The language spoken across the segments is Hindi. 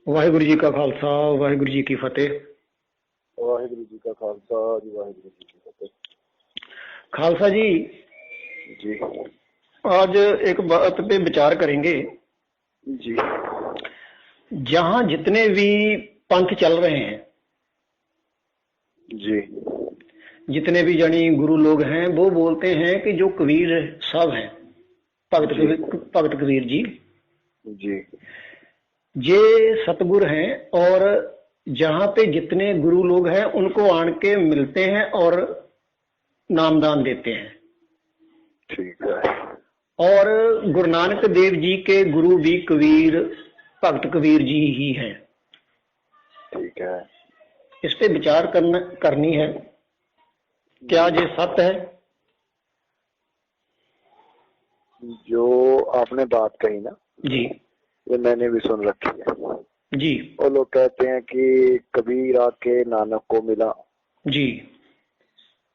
ਵਾਹਿਗੁਰੂ ਜੀ ਕਾ ਖਾਲਸਾ ਵਾਹਿਗੁਰੂ ਜੀ ਕੀ ਫਤਿਹ। वाहिगुरु जी का खालसा जी वाहिगुरु जी की फतेह। खालसा जी, जी आज एक बात पे विचार करेंगे। जी जहाँ जितने भी पंथ चल रहे हैं, जी जितने भी जानी गुरु लोग हैं, वो बोलते हैं कि जो कबीर साहब हैं, भगत कबीर जी, जी ये सतगुरु हैं और जहाँ पे जितने गुरु लोग हैं उनको आन के मिलते हैं और नामदान देते हैं। ठीक है। और गुरु नानक देव जी के गुरु भी कबीर, भगत कबीर जी ही हैं। ठीक है। इस पे विचार करनी है। क्या ये सत्य है? जो आपने बात कही ना जी ये मैंने भी सुन रखी है। जी वो लोग कहते हैं कि कबीर आके नानक को मिला, जी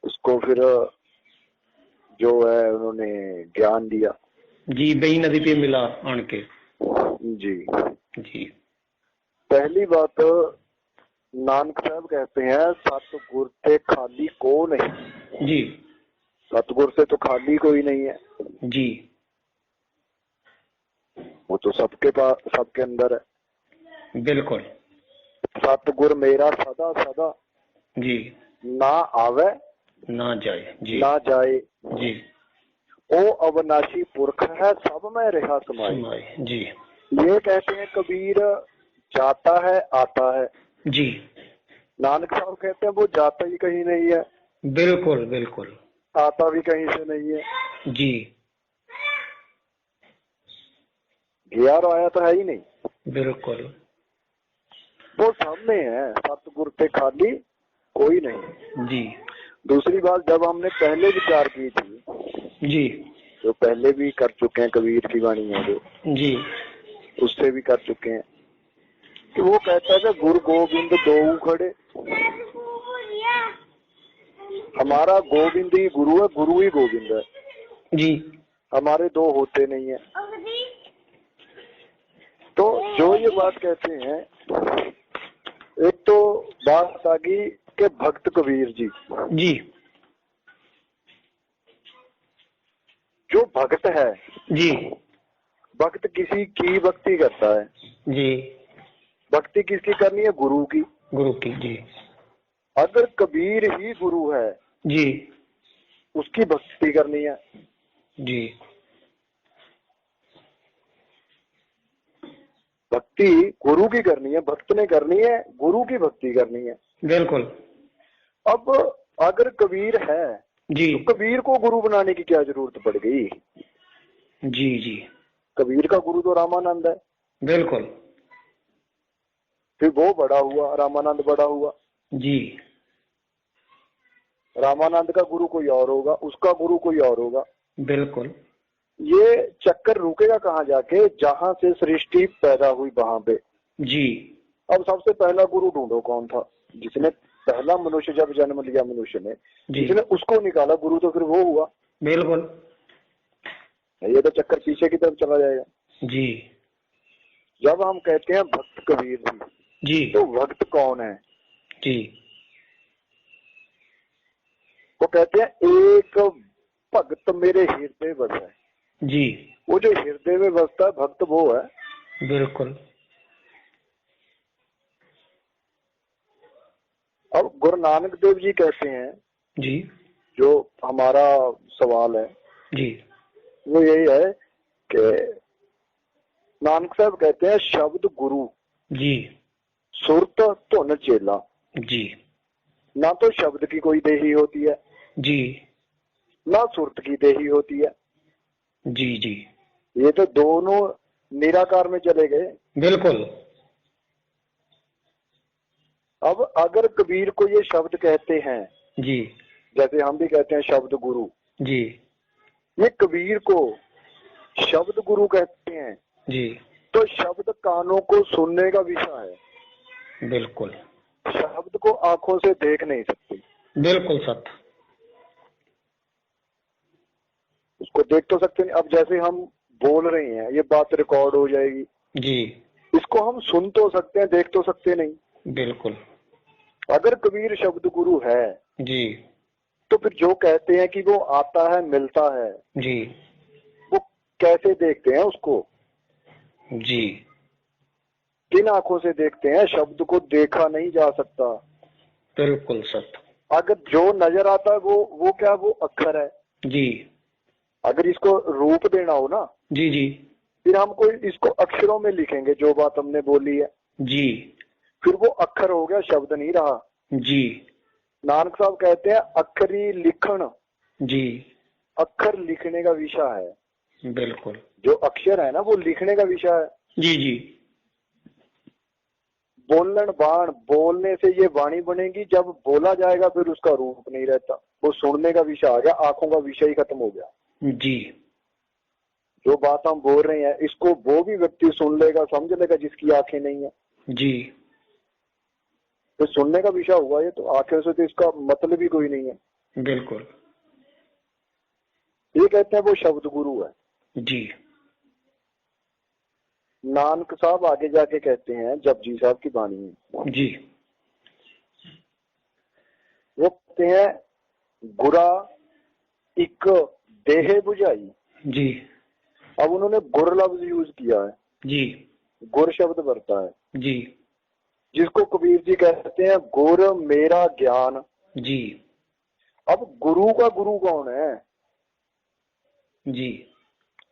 उसको फिर जो है उन्होंने ज्ञान दिया। जी, बई नदी पे मिला आन के। जी जी पहली बात, नानक साहब कहते हैं सतगुर से खाली को नहीं। जी सतगुर से तो खाली कोई नहीं है, जी, वो तो सबके पास, सबके अंदर है। बिल्कुल। सतगुर मेरा सदा सदा जी, ना आवे ना जाए। जी ना जाए, जी, ओ अविनाशी पुरख है सब में रहा समाई। समाए। जी ये कहते हैं कबीर जाता है आता है। जी, नानक साहब कहते हैं वो जाता ही कहीं नहीं है, बिल्कुल बिल्कुल। आता भी कहीं से नहीं है। जी, गया और आया तो है ही नहीं, बिल्कुल। वो सामने है। सतगुर से खाली कोई नहीं। जी दूसरी बात, जब हमने पहले विचार की थी, जी जो पहले भी कर चुके हैं कबीर की वाणी है जो, जी उससे भी कर चुके हैं कि वो कहता है कि गुरु गोविंद दो खड़े। हमारा गोविंद ही गुरु है, गुरु ही गोविंद है। जी, हमारे दो होते नहीं है। तो जो ये बात कहते हैं, एक तो बात आ गई कि भक्त कबीर जी, जी जो भक्त है, जी भक्त किसी की भक्ति करता है। जी, भक्ति किसकी करनी है? गुरु की। गुरु की। जी अगर कबीर ही गुरु है, जी उसकी भक्ति करनी है। जी, भक्ति गुरु की करनी है, भक्त ने करनी है, गुरु की भक्ति करनी है। बिल्कुल। अब अगर कबीर है जी तो कबीर को गुरु बनाने की क्या जरूरत पड़ गई? जी जी, कबीर का गुरु तो रामानंद है। बिल्कुल। फिर वो बड़ा हुआ, रामानंद बड़ा हुआ। जी रामानंद का गुरु कोई और होगा, उसका गुरु कोई और होगा। बिल्कुल। ये चक्कर रुकेगा कहाँ जाके? जहां से सृष्टि पैदा हुई वहां पे। जी, अब सबसे पहला गुरु ढूंढो कौन था? जिसने पहला मनुष्य जब जन्म लिया मनुष्य ने, जिसने उसको निकाला गुरु, तो फिर वो हुआ। बिल्कुल। ये तो चक्कर पीछे की तरफ चला जाएगा। जी जब हम कहते हैं भक्त कबीर जी, जी तो भक्त कौन है? जी, वो कहते हैं एक भक्त मेरे हृदय बस है। जी, वो जो हृदय में बसता है भक्त, वो है। बिल्कुल। अब गुरु नानक देव जी कहते हैं, जी जो हमारा सवाल है जी वो यही है कि नानक साहब कहते हैं शब्द गुरु, जी सुरत धुन चेला। जी ना तो शब्द की कोई देही होती है, जी ना सुरत की देही होती है। जी जी, ये तो दोनों निराकार में चले गए। बिल्कुल। अब अगर कबीर को ये शब्द कहते हैं, जी जैसे हम भी कहते हैं शब्द गुरु, जी ये कबीर को शब्द गुरु कहते हैं, जी, तो शब्द कानों को सुनने का विषय है। बिल्कुल। शब्द को आंखों से देख नहीं सकती। बिल्कुल सत्य। उसको देख तो सकते नहीं। अब जैसे हम बोल रहे हैं, ये बात रिकॉर्ड हो जाएगी। जी इसको हम सुन तो सकते हैं, देख तो सकते नहीं। बिल्कुल। अगर कबीर शब्द गुरु है जी तो फिर जो कहते हैं कि वो आता है, मिलता है, जी वो कैसे देखते हैं उसको? जी किन आंखों से देखते हैं? शब्द को देखा नहीं जा सकता। बिल्कुल सत्य। अगर जो नजर आता है वो क्या, वो अक्षर है। जी अगर इसको रूप देना हो ना, जी जी फिर हम कोई इसको अक्षरों में लिखेंगे, जो बात हमने बोली है, जी फिर वो अक्षर हो गया, शब्द नहीं रहा। जी नानक साहब कहते हैं अक्षरी लिखण, जी अक्षर लिखने का विषय है। बिल्कुल। जो अक्षर है ना वो लिखने का विषय है। जी जी बोलन बाण, बोलने से ये वाणी बनेगी, जब बोला जाएगा फिर उसका रूप नहीं रहता, वो सुनने का विषय आ गया, आंखों का विषय ही खत्म हो गया। जी जो बात हम बोल रहे हैं इसको वो भी व्यक्ति सुन लेगा, समझ लेगा जिसकी आंखें नहीं है, जी तो सुनने का विषय हुआ ये, तो आंखें से तो इसका मतलब ही कोई नहीं है। बिल्कुल। ये कहते हैं वो शब्द गुरु है। जी नानक साहब आगे जाके कहते हैं, जपजी साहब की वाणी में, जी वो कहते हैं गुरा इक देहे बुझाई। जी अब उन्होंने गुर लफ्ज यूज किया है, जी गुर शब्द बढ़ता है, जी जिसको कबीर जी कहते हैं गुर मेरा ज्ञान। जी अब गुरु का गुरु कौन है? जी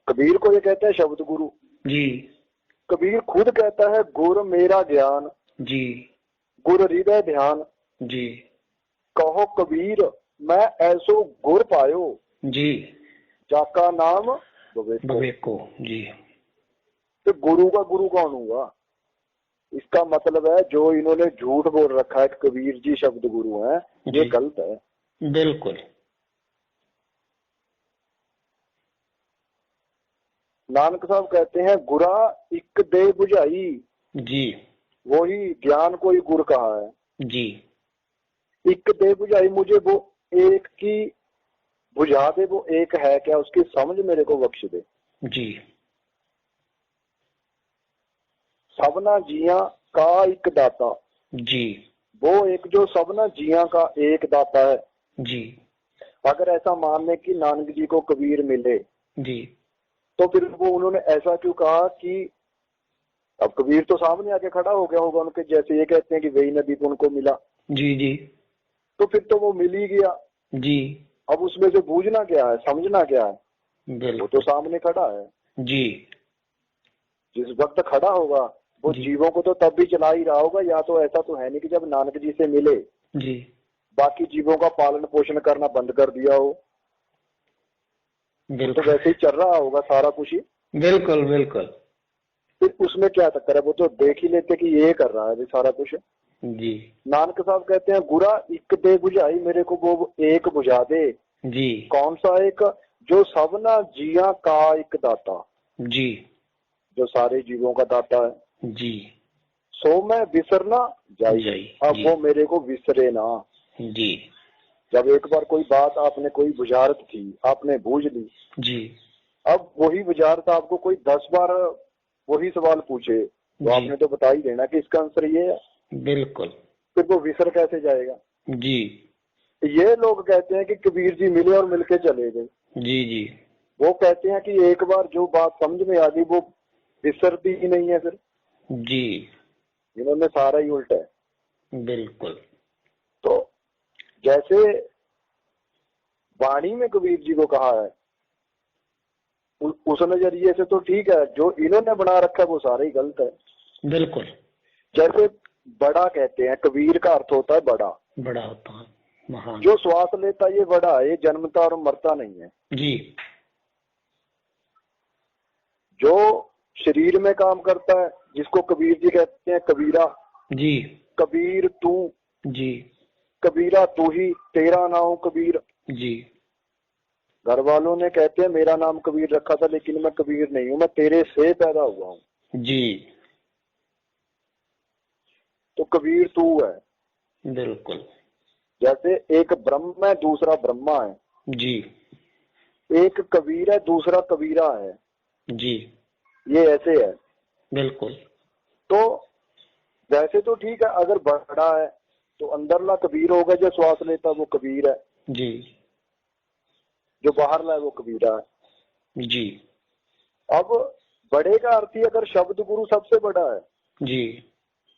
कबीर को ये कहते हैं शब्द गुरु। जी कबीर खुद कहता है गुर मेरा ज्ञान, जी गुर हृदय ध्यान। जी कहो कबीर मैं ऐसो गुर पायो, जी जाका नाम विवेको। विवेको। जी तो गुरु का गुरु कौन हुआ? इसका मतलब है जो इन्होंने झूठ बोल रखा है कि कबीर जी शब्द गुरु हैं, ये जी गलत है। बिल्कुल। नानक साहब कहते हैं गुरा इक दे बुझाई, जी वही ज्ञान को ही गुर कहा है। जी इक दे बुझाई, मुझे वो एक की बुझा दे, वो एक है क्या, उसकी समझ मेरे को बख्श दे। जी सबना जिया का एक दाता, जी वो एक जो सबना जिया का एक दाता है। जी अगर ऐसा मान ले कि नानक जी को कबीर मिले, जी तो फिर वो उन्होंने ऐसा क्यों कहा कि अब कबीर तो सामने आके खड़ा हो गया होगा उनके, जैसे ये कहते हैं कि वही नदी को उनको मिला, जी जी तो फिर तो वो मिल ही गया। जी अब उसमें से बूझना क्या है, समझना क्या है? वो बिल्कुल। तो सामने खड़ा है। जी जिस वक्त खड़ा होगा वो जी जीवों को तो तब भी चला ही रहा होगा, या तो ऐसा तो है नहीं कि जब नानक जी से मिले जी बाकी जीवों का पालन पोषण करना बंद कर दिया हो। तो बिल्कुल। वैसे ही चल रहा होगा सारा कुछ ही। बिल्कुल बिल्कुल। फिर उसमें क्या चक्कर है, वो तो देख ही लेते कि ये कर रहा है सारा कुछ। जी नानक साहब कहते हैं गुरा एक दे बुझाई, मेरे को वो एक बुझा दे। जी कौन सा एक? जो सबना जिया का एक दाता, जी जो सारे जीवों का दाता है। जी सो मैं विसरना जाई, जाई, अब जी। वो मेरे को विसरे ना। जी जब एक बार कोई बात आपने, कोई बुझारत थी आपने बूझ ली, जी अब वही बुझारत आपको कोई 10 बार वही सवाल पूछे तो जी आपने तो बता ही देना कि इसका आंसर ये है। बिल्कुल। फिर वो विसर कैसे जाएगा? जी ये लोग कहते हैं कि कबीर जी मिले और मिलके चले गए। जी जी वो कहते हैं कि एक बार जो बात समझ में आ गई वो विसरती ही नहीं है। फिर जी इन्होंने सारा ही उल्टा है। बिल्कुल। तो जैसे वाणी में कबीर जी को कहा है, उस नजरिए से तो ठीक है, जो इन्होंने बना रखा है वो सारा ही गलत है। बिल्कुल। जैसे बड़ा कहते हैं, कबीर का अर्थ होता है बड़ा, बड़ा होता है, महान। जो श्वास लेता ये बड़ा है, ये जन्मता और मरता नहीं है। जी जो शरीर में काम करता है, जिसको कबीर जी कहते हैं कबीरा, जी कबीर तू, जी कबीरा तू ही, तेरा नाम कबीर। जी घर वालों ने कहते हैं मेरा नाम कबीर रखा था, लेकिन मैं कबीर नहीं हूं, मैं तेरे से पैदा हुआ हूं। जी तो कबीर तू है। बिल्कुल। जैसे एक ब्रह्म है, दूसरा ब्रह्मा है। जी एक कबीर है, दूसरा कबीरा है। जी ये ऐसे है। बिल्कुल। तो वैसे तो ठीक है, अगर बड़ा है तो अंदरला कबीर होगा, जो श्वास लेता वो कबीर है जी जो बाहर ला है वो कबीरा है। जी अब बड़े का अर्थ ही अगर शब्द गुरु सबसे बड़ा है, जी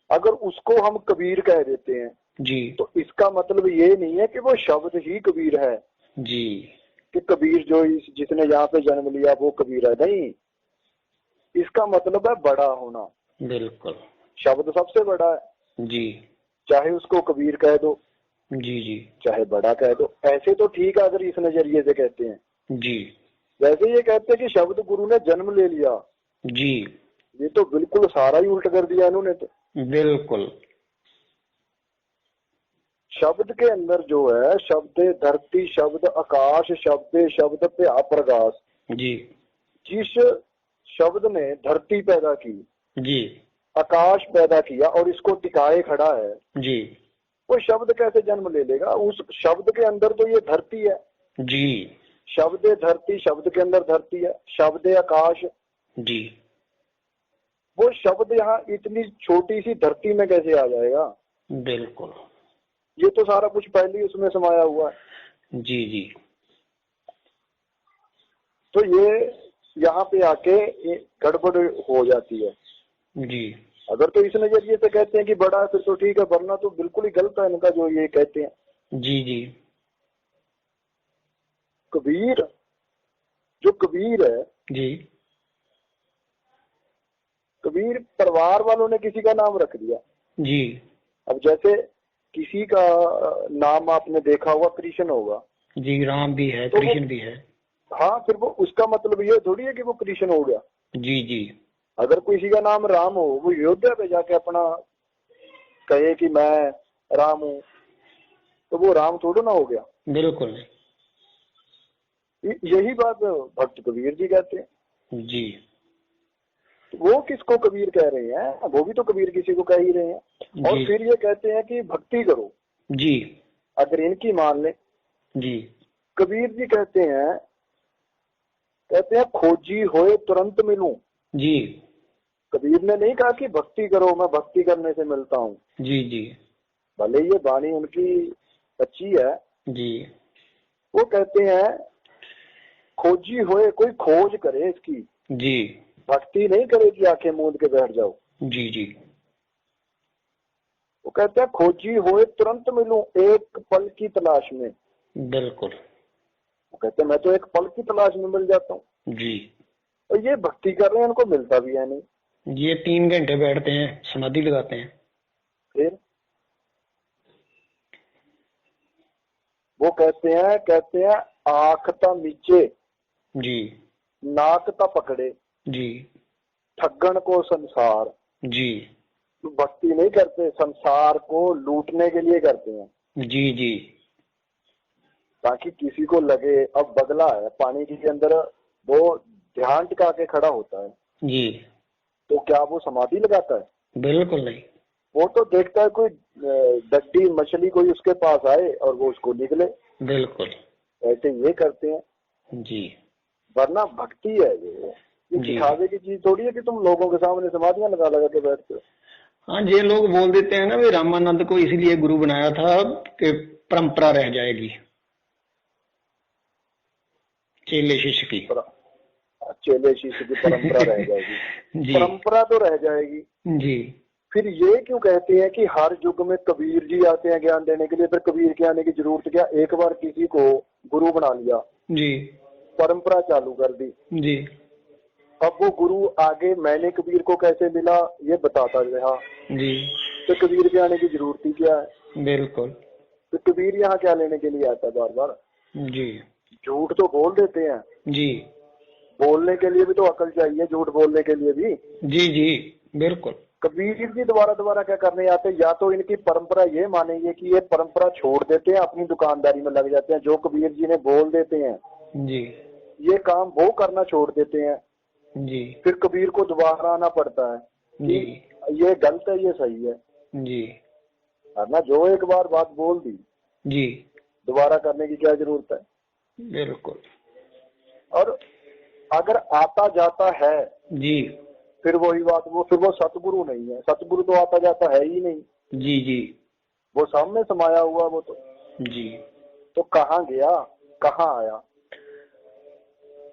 अगर उसको हम कबीर कह देते हैं जी तो इसका मतलब ये नहीं है कि वो शब्द ही कबीर है, जी कि कबीर जो जिसने यहाँ पे जन्म लिया वो कबीर है, नहीं। इसका मतलब है बड़ा होना। बिल्कुल शब्द सबसे बड़ा है, जी चाहे उसको कबीर कह दो जी जी चाहे बड़ा कह दो, ऐसे तो ठीक है अगर इस नजरिए से कहते हैं। जी वैसे ये कहते हैं कि शब्द गुरु ने जन्म ले लिया, जी ये तो बिल्कुल सारा ही उल्ट कर दिया इन्होंने तो। बिल्कुल शब्द के अंदर जो है, शब्द धरती, शब्द आकाश, शब्द शब्द पे प्रकाश, जी जिस शब्द ने धरती पैदा की, जी आकाश पैदा किया और इसको टिकाए खड़ा है, जी वो शब्द कैसे जन्म ले लेगा? उस शब्द के अंदर तो ये धरती है। जी शब्द धरती, शब्द के अंदर धरती है, शब्द आकाश, जी वो शब्द यहाँ इतनी छोटी सी धरती में कैसे आ जाएगा? बिल्कुल ये तो सारा कुछ पहले ही उसमें समाया हुआ है। जी जी तो ये यहाँ पे आके गड़बड़ हो जाती है। जी अगर तो इस नजरिए से कहते हैं कि बड़ा है फिर तो ठीक है, वरना तो बिल्कुल ही गलत है इनका जो ये कहते हैं। जी जी कबीर, जो कबीर है, जी कबीर परिवार वालों ने किसी का नाम रख दिया। जी अब जैसे किसी का नाम आपने देखा होगा कृष्ण होगा, जी राम भी है, तो कृष्ण भी है। हाँ, फिर वो उसका मतलब ये थोड़ी है कि वो कृष्ण हो गया। जी जी अगर किसी का नाम राम हो, वो अयोध्या पे जाके अपना कहे कि मैं राम हूँ, तो वो राम थोड़ा ना हो गया। बिल्कुल यही बात भक्त कबीर जी कहते हैं। जी वो किसको कबीर कह रहे हैं? वो भी तो कबीर किसी को कह ही रहे हैं। और जी फिर ये कहते हैं कि भक्ति करो। जी अगर इनकी मान ले, जी कबीर जी कहते हैं खोजी होए तुरंत मिलूं। जी कबीर ने नहीं कहा कि भक्ति करो, मैं भक्ति करने से मिलता हूँ। जी जी भले ये वाणी उनकी अच्छी है, जी वो कहते हैं खोजी होए, कोई खोज करे इसकी, जी भक्ति नहीं करे कि आंखें मूंद के बैठ जाओ। जी जी वो कहते हैं खोजी होए तुरंत मिलूं एक पल की तलाश में। बिल्कुल वो कहते हैं मैं तो एक पल की तलाश में मिल जाता हूँ। जी। और ये भक्ति कर रहे हैं, इनको मिलता भी है नहीं। ये 3 घंटे बैठते हैं, समाधि लगाते हैं। फिर वो कहते हैं आंख ता नीचे, जी नाक ता पकड़े, जी ठगन को संसार। जी भक्ति नहीं करते, संसार को लूटने के लिए करते हैं। जी जी ताकि किसी को लगे अब बदला है पानी के अंदर, वो ध्यान टिका के खड़ा होता है, जी तो क्या वो समाधि लगाता है? बिल्कुल नहीं। वो तो देखता है कोई डड्डी मछली कोई उसके पास आए और वो उसको निकले। बिल्कुल ऐसे ये करते हैं। जी वरना भक्ति है ये जी। दिखावे की चीज थोड़ी है कि तुम लोगों के सामने समाधियां लगा लगा के बैठते हो। हाँ, ये लोग बोल देते हैं ना भी रामानंद को इसलिए गुरु बनाया था कि परंपरा रह जाएगी चेले शिष्य की। चेले शिष्य की परंपरा रह जाएगी। जी परंपरा तो रह जाएगी। जी फिर ये क्यों कहते हैं कि हर युग में कबीर जी आते हैं ज्ञान देने के लिए? फिर कबीर के आने की जरूरत क्या? एक बार किसी को गुरु बना लिया, जी परंपरा चालू कर दी, जी अब वो गुरु आगे मैंने कबीर को कैसे मिला ये बताता रहा, जी तो कबीर के आने की जरूरत ही क्या है? बिल्कुल तो कबीर यहाँ क्या लेने के लिए आता है बार बार? जी झूठ तो बोल देते हैं, जी बोलने के लिए भी तो अकल चाहिए, झूठ बोलने के लिए भी। जी जी बिल्कुल। कबीर जी दोबारा दोबारा क्या करने आते हैं? या तो इनकी परंपरा ये मानेंगे कि ये परंपरा छोड़ देते हैं, अपनी दुकानदारी में लग जाते हैं, जो कबीर जी ने बोल देते हैं जी ये काम वो करना छोड़ देते हैं। जी फिर कबीर को दोबारा आना पड़ता है कि जी ये गलत है ये सही है। जी वरना जो एक बार बात बोल दी जी दोबारा करने की क्या जरूरत है? बिल्कुल। और अगर आता जाता है जी फिर वही बात, फिर वो सतगुरु नहीं है। सतगुरु तो आता जाता है ही नहीं। जी जी वो सामने समाया हुआ वो जी तो कहाँ गया, कहाँ आया।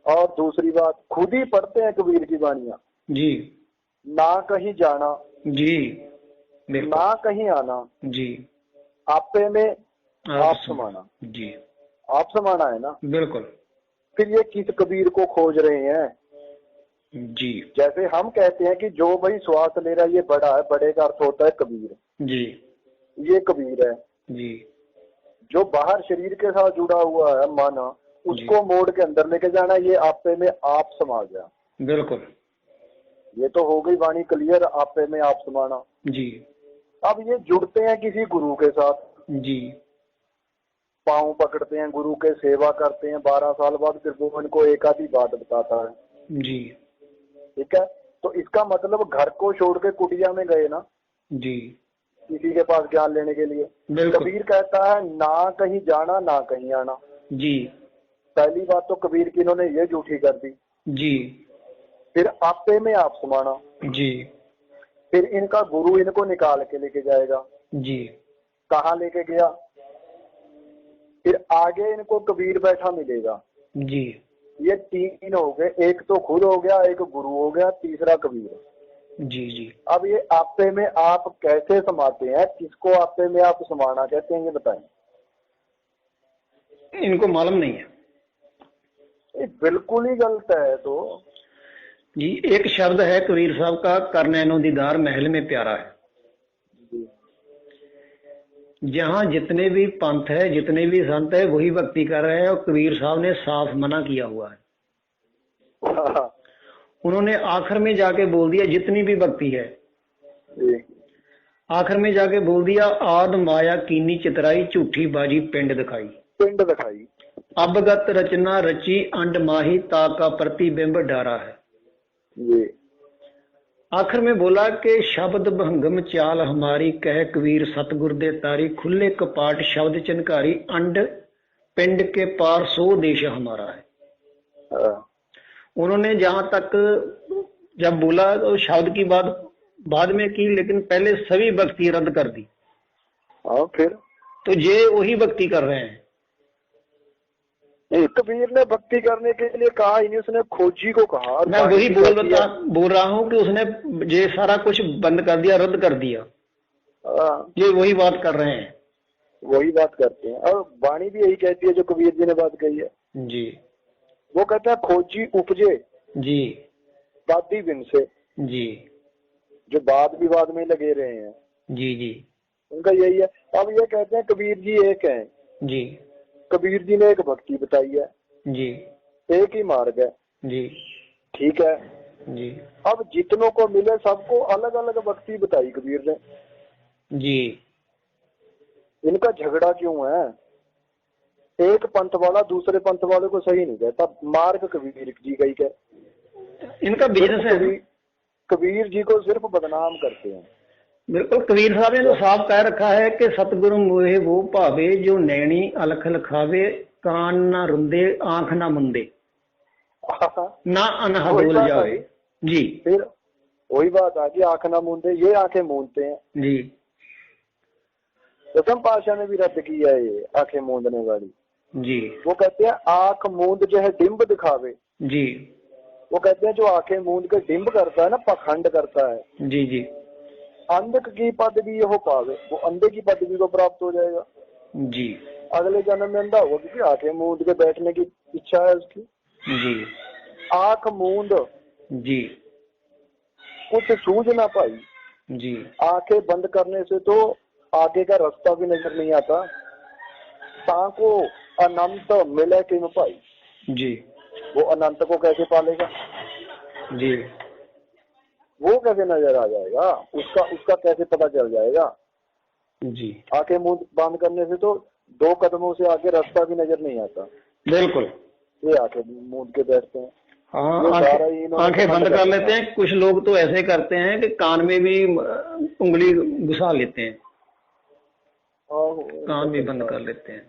और दूसरी बात, खुद ही पढ़ते हैं कबीर की वाणियां, जी ना कहीं जाना, जी बिल्कुल ना कहीं आना, जी आपे में आप आप समाना। जी आप समाना है ना। बिल्कुल फिर ये किस कबीर को खोज रहे हैं। जी जैसे हम कहते हैं कि जो भाई श्वास ले रहा है ये बड़ा है, बड़े का अर्थ होता है कबीर, जी ये कबीर है। जी जो बाहर शरीर के साथ जुड़ा हुआ है माना, उसको मोड़ के अंदर लेके जाना, ये आपे में आप समा गया। बिल्कुल ये तो हो गई वाणी क्लियर, आपे में आप समाना। जी अब ये जुड़ते हैं किसी गुरु के साथ, जी पांव पकड़ते हैं, गुरु के सेवा करते हैं, 12 साल बाद फिर वो इनको एक आधी बात बताता है। जी ठीक है, तो इसका मतलब घर को छोड़ के कुटिया में गए ना जी किसी के पास ज्ञान लेने के लिए। बिल्कुल कबीर कहता है ना कहीं जाना ना कहीं आना। जी पहली बात तो कबीर की इन्होंने ये झूठी कर दी। जी फिर आपे में आप समाना, जी फिर इनका गुरु इनको निकाल के लेके जाएगा। जी कहाँ लेके गया, फिर आगे इनको कबीर बैठा मिलेगा। जी ये 3 हो गए, एक तो खुद हो गया, एक गुरु हो गया, तीसरा कबीर। जी जी अब ये आपे में आप कैसे समाते हैं, किसको आपे में आप समाना कहते हैं, ये बताएं। इनको मालूम नहीं है ये बिल्कुल ही गलत है। तो जी। एक शब्द है कबीर साहब का, कर नैनो दीदार महल में प्यारा है। जहाँ जितने भी पंथ है, जितने भी संत है, वही भक्ति कर रहे हैं, और कबीर साहब ने साफ मना किया हुआ है। उन्होंने आखिर में जाके बोल दिया, जितनी भी भक्ति है आखिर में जाके बोल दिया, आद माया कीनी चितराई, झूठी बाजी पिंड दिखाई। पिंड दिखाई। अबगत रचना रची, अंड माही ताका प्रतिबिंब डारा है। ये आखिर में बोला कि शब्द भंगम चाल हमारी, कह कबीर सतगुर दे तारी, खुले कपाट शब्द चनकारी, अंड पिंड के पार सो देश हमारा है। उन्होंने जहां तक जब बोला तो शब्द की बात बाद में की, लेकिन पहले सभी भक्ति रद्द कर दी। फिर तो ये वही भक्ति कर रहे हैं। कबीर ने भक्ति करने के लिए कहा ही नहीं, उसने खोजी को कहा। मैं वही बोल रहा हूँ कि उसने ये सारा कुछ बंद कर दिया, रद्द कर दिया। ये वही बात कर रहे हैं, वही बात करते हैं। और वाणी भी यही कहती है जो कबीर जी ने बात कही है जी। वो कहते हैं खोजी उपजे जी वादी बिन से। जी जो वाद विवाद में लगे रहे हैं, जी जी उनका यही है। अब ये कहते हैं कबीर जी एक हैं जी। कबीर जी ने एक भक्ति बताई है जी एक ही मार्ग है जी ठीक है जी अब जितनों को मिले सबको अलग अलग भक्ति बताई कबीर ने जी। इनका झगड़ा क्यों है? एक पंथ वाला दूसरे पंथ वाले को सही नहीं कहता, मार्ग कबीर जी का ही है। इनका बिजनेस है। कबीर जी को सिर्फ बदनाम करते हैं। बिल्कुल, कबीर साहब ने तो साफ कह रखा है कि सतगुरु मोहे वो भावे, जो नैनी अलख लखावे, कान ना रुंदे आंख ना मुंदे, ना अनहा बोल जावे। जी फिर वही बात आ गई, आंख ना मूंदे, ये आंखें मूंदते हैं जी। दसम पातशाह ने भी रद्द किया है ये आंखें मूंदने वाली जी। वो कहते हैं आंख मूंद जो है डिंब दिखावे। जी। वो कहते हैं जो आंखें मूंद के डिंब करता है ना, पखंड करता है। जी जी अंधक की पदवी हो पावे, वो अंधे की पदवी को प्राप्त हो जाएगा। जी। अगले जन्म में अंधा होगा क्योंकि आंखें मूंद के बैठने की इच्छा है उसकी। जी। आंख मूंद जी। कुछ सूझ ना पाई। जी। आंखें बंद करने से तो आगे का रास्ता भी नजर नहीं आता। ताको अनंत मिले किम पाई। जी। वो अनंत को कैसे पालेगा? जी। वो कैसे नजर आ जाएगा? उसका कैसे पता चल जाएगा? जी। आंखें मुंह बंद करने से तो 2 कदमों से आगे रास्ता भी नजर नहीं आता। बिल्कुल, ये आंखें मूंद के बैठते हैं। हाँ, आंखें बंद कर लेते हैं। कुछ लोग तो ऐसे करते हैं कि कान में भी उंगली घुसा लेते हैं, कान भी बंद कर लेते हैं।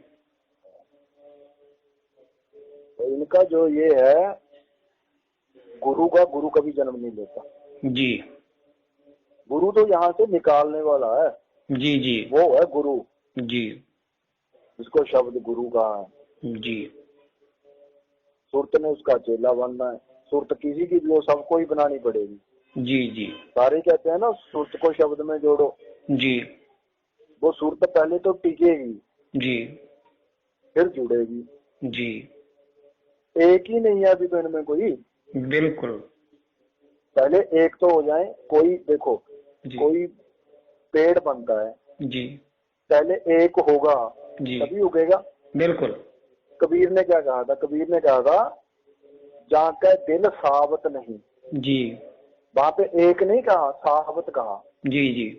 तो इनका जो ये है, गुरु कभी जन्म नहीं लेता। जी गुरु तो यहाँ से निकालने वाला है, जी जी वो है गुरु, जी जिसको शब्द गुरु कहा है। जी सुरत ने उसका चेला बनना है। सुरत किसी की भी हो, सबको ही बनानी पड़ेगी। जी जी सारे कहते हैं ना सुरत को शब्द में जोड़ो, जी वो सुरत पहले तो टिकेगी, जी फिर जुड़ेगी। जी एक ही नहीं है अभी तो इनमें कोई, बिल्कुल पहले एक तो हो जाए। कोई देखो, जी कोई पेड़ बनता है, जी पहले एक होगा जी तभी उगेगा। बिल्कुल कबीर ने क्या कहा था? कबीर ने कहा था, जाके दिल सावत नहीं। जी वहां पे एक नहीं कहा, सावत कहा। जी जी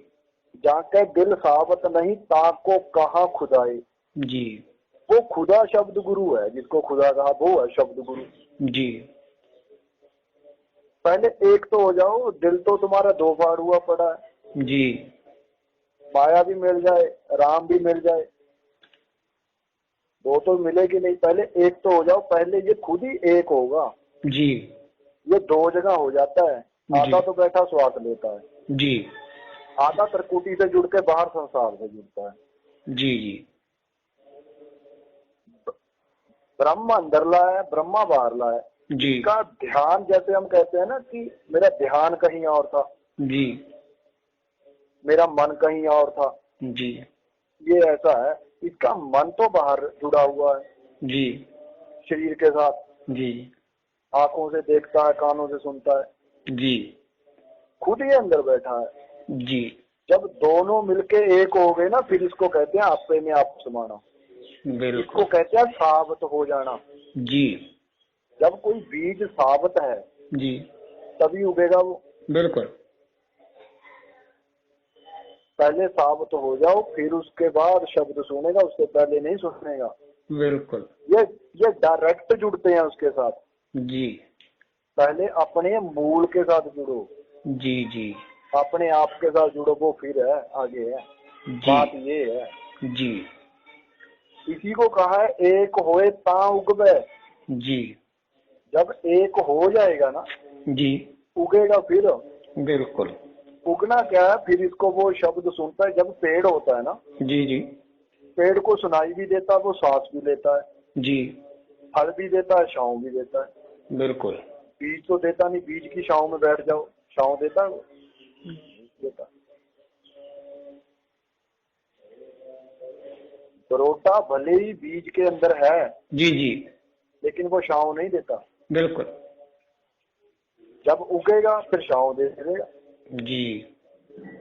जाके दिल सावत नहीं, ताको कहा खुदाए। जी वो खुदा शब्द गुरु है, जिसको खुदा कहा वो है शब्द गुरु। जी पहले एक तो हो जाओ। दिल तो तुम्हारा दो बार हुआ पड़ा है, जी माया भी मिल जाए, राम भी मिल जाए, दो तो मिलेगी नहीं। पहले एक तो हो जाओ, पहले ये खुद ही एक होगा। जी ये दो जगह हो जाता है। आधा तो बैठा श्वास लेता है, जी आधा त्रिकुटी से जुड़ के बाहर संसार से जुड़ता है। जी जी ब्रह्म अंदर लाया, ब्रह्मा बाहर लाया। जी इसका ध्यान, जैसे हम कहते हैं ना कि मेरा ध्यान कहीं और था, जी मेरा मन कहीं और था, जी ये ऐसा है। इसका मन तो बाहर जुड़ा हुआ है जी शरीर के साथ, जी आंखों से देखता है, कानों से सुनता है, जी खुद ही अंदर बैठा है। जी जब दोनों मिलके एक हो गए ना, फिर इसको कहते हैं आपे में आप समाना। इसको बिल्कुल कहते हैं साबित हो जाना। जी जब कोई बीज साबित है जी तभी उगेगा वो। बिल्कुल पहले साबित हो जाओ, फिर उसके बाद शब्द सुनेगा, उससे पहले नहीं सुनेगा। बिल्कुल ये डायरेक्ट जुड़ते हैं उसके साथ। जी पहले अपने मूल के साथ जुड़ो, जी जी अपने आप के साथ जुड़ो, वो फिर है, आगे है। बात ये है। जी इसी को कहा है एक होए ता उगवे। जी जब एक हो जाएगा ना, जी उगेगा फिर। बिल्कुल उगना क्या है? फिर इसको वो शब्द सुनता है। जब पेड़ होता है ना, जी जी पेड़ को सुनाई भी देता है, वो सांस भी लेता है, जी फल भी देता है, छांव भी देता है। बिल्कुल बीज तो देता नहीं, बीज की छांव में बैठ जाओ, छांव देता है वो? देता। बरोटा भले ही बीज के अंदर है, जी जी लेकिन वो छांव नहीं देता। बिल्कुल जब उगेगा फिर छांव दे देगा। जी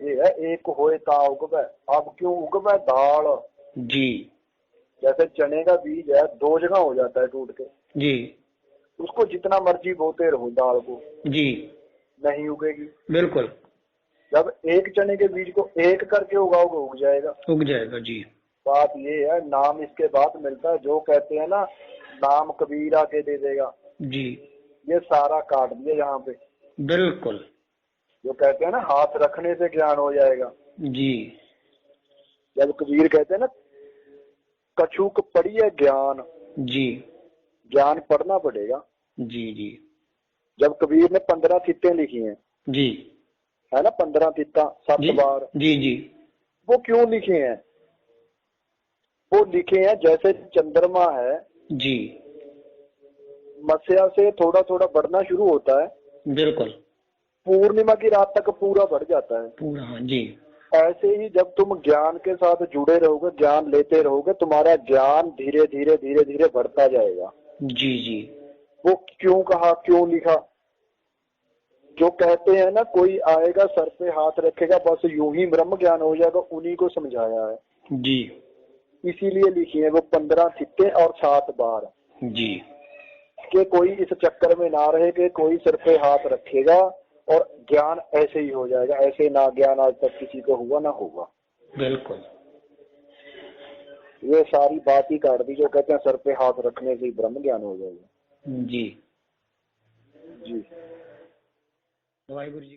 ये है एक होए ता उगवे। अब क्यों उगवे? दाल, जी जैसे चने का बीज है, दो जगह हो जाता है टूट के। जी उसको जितना मर्जी बोते रहो दाल को, जी नहीं उगेगी। बिल्कुल जब एक चने के बीज को एक करके उगाओगे, उग जाएगा। उग जाएगा जी बात ये है। नाम इसके बाद मिलता है। जो कहते हैं ना, नाम कबीर आके दे देगा, जी ये सारा काट दिया यहाँ पे। बिल्कुल जो कहते हैं ना, हाथ रखने से ज्ञान हो जाएगा। जी जब कबीर कहते हैं ना, कछुक पढ़ी है ज्ञान, जी ज्ञान पढ़ना पड़ेगा। जी जी जब कबीर ने 15 चित्तें लिखी हैं, जी है ना, 15 चित्ता 7 जी बार, जी जी वो क्यों लिखे हैं? वो लिखे हैं जैसे चंद्रमा है, जी मत्स्या से थोड़ा थोड़ा बढ़ना शुरू होता है, बिल्कुल पूर्णिमा की रात तक पूरा बढ़ जाता है। पूरा हाँ जी ऐसे ही जब तुम ज्ञान के साथ जुड़े रहोगे, ज्ञान लेते रहोगे, तुम्हारा ज्ञान धीरे धीरे धीरे धीरे बढ़ता जाएगा। जी जी वो क्यों कहा, क्यों लिखा? जो कहते हैं ना, कोई आएगा सर पे हाथ रखेगा, बस यूं ही ब्रह्म ज्ञान हो जाएगा, उन्हीं को समझाया है। जी इसीलिए लिखी है वो 15 चित्तें और 7 बार, जी कि कोई इस चक्कर में ना रहे कि कोई सिर पे हाथ रखेगा और ज्ञान ऐसे ही हो जाएगा। ऐसे ना ज्ञान आज तक किसी को हुआ ना होगा। बिल्कुल ये सारी बात ही काट दी। जो कहते हैं सर पे हाथ रखने से ही ब्रह्म ज्ञान हो जाएगा। जी जी वाहिगुरु जी।